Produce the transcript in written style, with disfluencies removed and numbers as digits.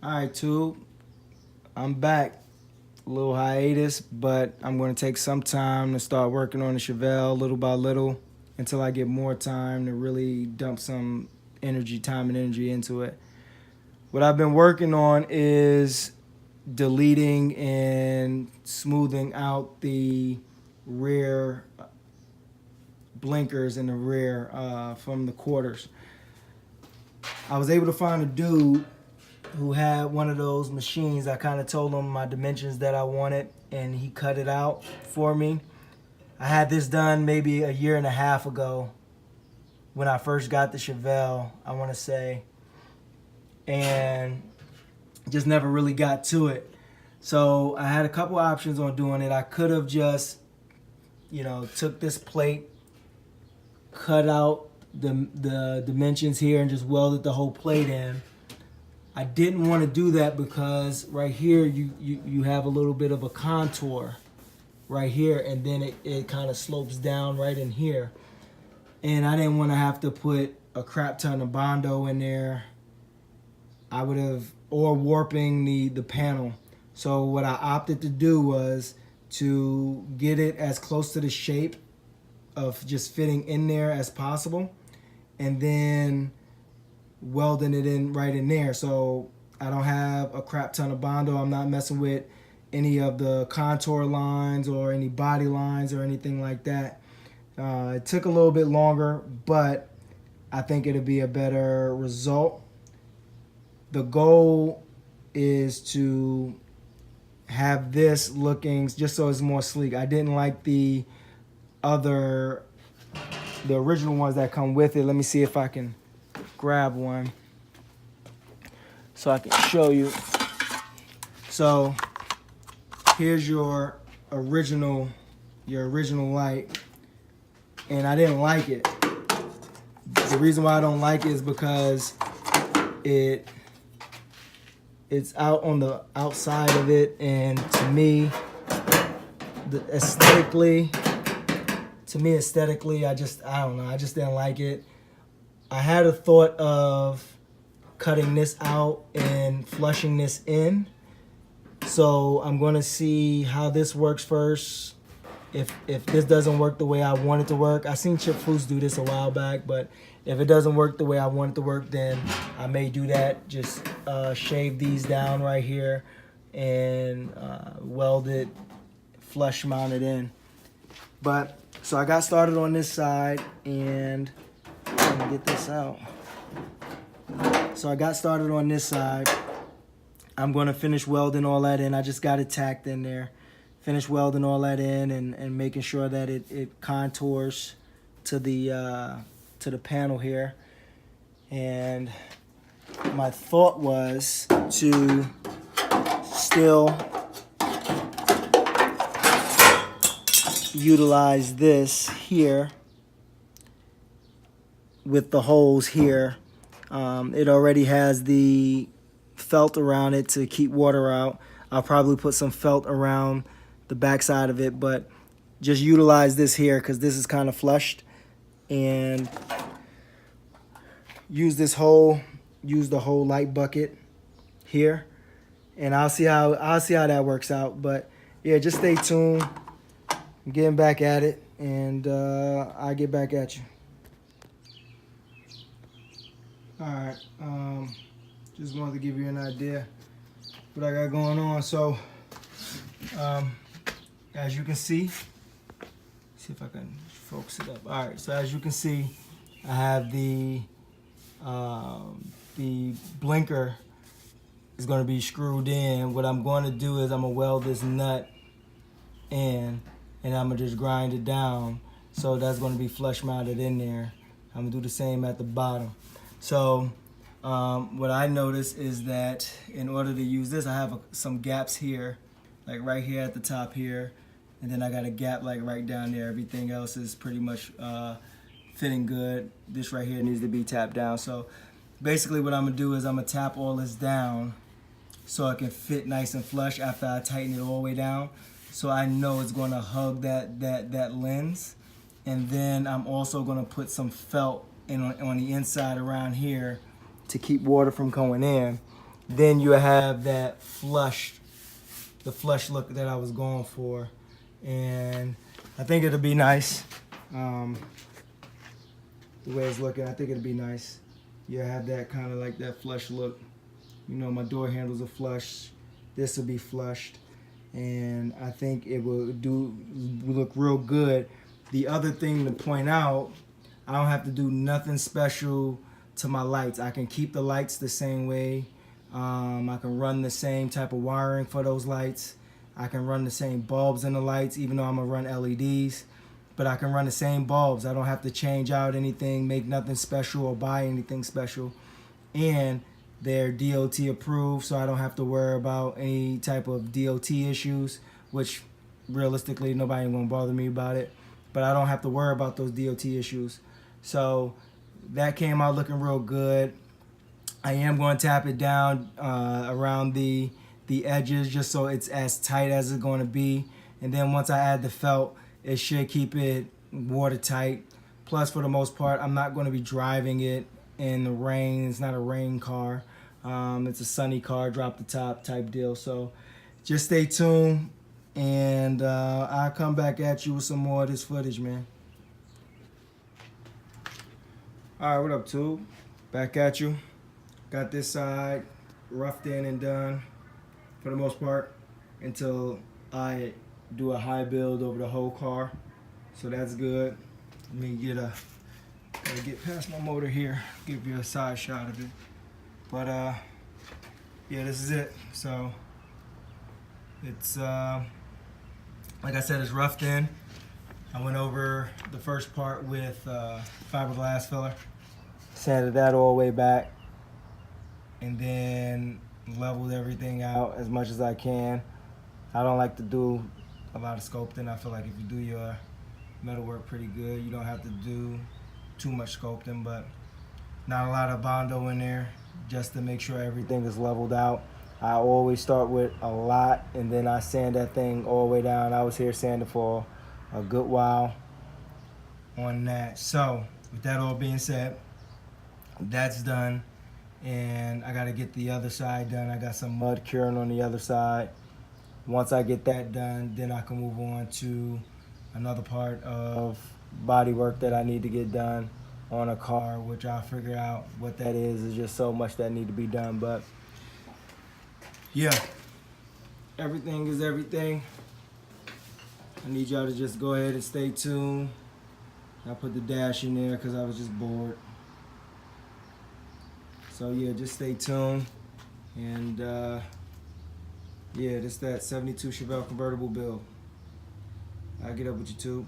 All right, Tube, I'm back. A little hiatus, but I'm going to take some time to start working on the Chevelle little by little until I get more time to really dump some time and energy into it. What I've been working on is deleting and smoothing out the rear blinkers in the rear from the quarters. I was able to find a dude who had one of those machines. I kind of told him my dimensions that I wanted, and he cut it out for me. I had this done maybe a year and a half ago when I first got the Chevelle, I want to say, and just never really got to it. So I had a couple options on doing it. I could have just, took this plate, cut out the dimensions here, and just welded the whole plate in. I didn't want to do that because right here you have a little bit of a contour right here, and then it kind of slopes down right in here. And I didn't want to have to put a crap ton of Bondo in there. Or warping the panel. So what I opted to do was to get it as close to the shape of just fitting in there as possible, and then welding it in right in there. So I don't have a crap ton of Bondo. I'm not messing with any of the contour lines or any body lines or anything like that. It took a little bit longer, but I think it'll be a better result. The goal is to have this looking just so it's more sleek. I didn't like the original ones that come with it. Let me see if I can grab one so I can show you. So here's your original light, and I didn't like it. The reason why I don't like it is because it's out on the outside of it, and to me aesthetically, I don't know, I just didn't like it. I had a thought of cutting this out and flushing this in. So I'm going to see how this works first. If this doesn't work the way I want it to work, I seen Chip Foose do this a while back, but if it doesn't work the way I want it to work, then I may do that. Just shave these down right here and weld it, flush mount it in. But so I got started on this side, and let me get this out. So I got started on this side. I'm going to finish welding all that in. I just got it tacked in there. Finish welding all that in and making sure that it contours to the panel here. And my thought was to still utilize this here with the holes here. It already has the felt around it to keep water out. I'll probably put some felt around the backside of it, but just utilize this here because this is kind of flushed, and use the whole light bucket here, and I'll see how that works out. But yeah, just stay tuned. I'm getting back at it, and I'll get back at you. All right, just wanted to give you an idea what I got going on. So as you can see if I can focus it up. All right, so as you can see, I have the blinker is going to be screwed in. What I'm going to do is I'm going to weld this nut in, and I'm going to just grind it down. So that's going to be flush mounted in there. I'm going to do the same at the bottom. So what I noticed is that in order to use this, I have some gaps here, like right here at the top here, and then I got a gap like right down there. Everything else is pretty much fitting good. This right here needs to be tapped down. So basically what I'm gonna do is I'm gonna tap all this down so it can fit nice and flush after I tighten it all the way down. So I know it's gonna hug that lens. And then I'm also gonna put some felt on the inside around here to keep water from going in. then you have that the flush look that I was going for. And I think it'll be nice. The way it's looking, I think it'll be nice. You have that kind of like that flush look. You know, my door handles are flush. This will be flushed. And I think it will look real good. The other thing to point out, I don't have to do nothing special to my lights. I can keep the lights the same way. I can run the same type of wiring for those lights. I can run the same bulbs in the lights, even though I'm gonna run LEDs. But I can run the same bulbs. I don't have to change out anything, make nothing special, or buy anything special. And they're DOT approved, so I don't have to worry about any type of DOT issues, which realistically nobody ain't gonna bother me about it. But I don't have to worry about those DOT issues. So that came out looking real good. I am going to tap it down around the edges just so it's as tight as it's going to be. And then once I add the felt, it should keep it watertight. Plus, for the most part, I'm not going to be driving it in the rain. It's not a rain car. It's a sunny car, drop the top type deal. So just stay tuned, and I'll come back at you with some more of this footage, man. All right, what up, tube? Back at you. Got this side roughed in and done for the most part until I do a high build over the whole car. So that's good. Let me gotta get past my motor here, give you a side shot of it. But yeah, this is it. So it's like I said, it's roughed in. I went over the first part with fiberglass filler, sanded that all the way back, and then leveled everything out as much as I can. I don't like to do a lot of sculpting. I feel like if you do your metalwork pretty good, you don't have to do too much sculpting, but not a lot of Bondo in there just to make sure everything is leveled out. I always start with a lot and then I sand that thing all the way down. I was here sanding for a good while on that. So with that all being said, that's done, and I got to get the other side done. I got some mud curing on the other side. Once I get that done, then I can move on to another part of body work that I need to get done on a car, which I'll figure out what that is. There's just so much that need to be done, but yeah, everything is everything. I need y'all to just go ahead and stay tuned. I put the dash in there because I was just bored. So yeah, just stay tuned. And yeah, this that 72 Chevelle convertible build. I'll get up with you too.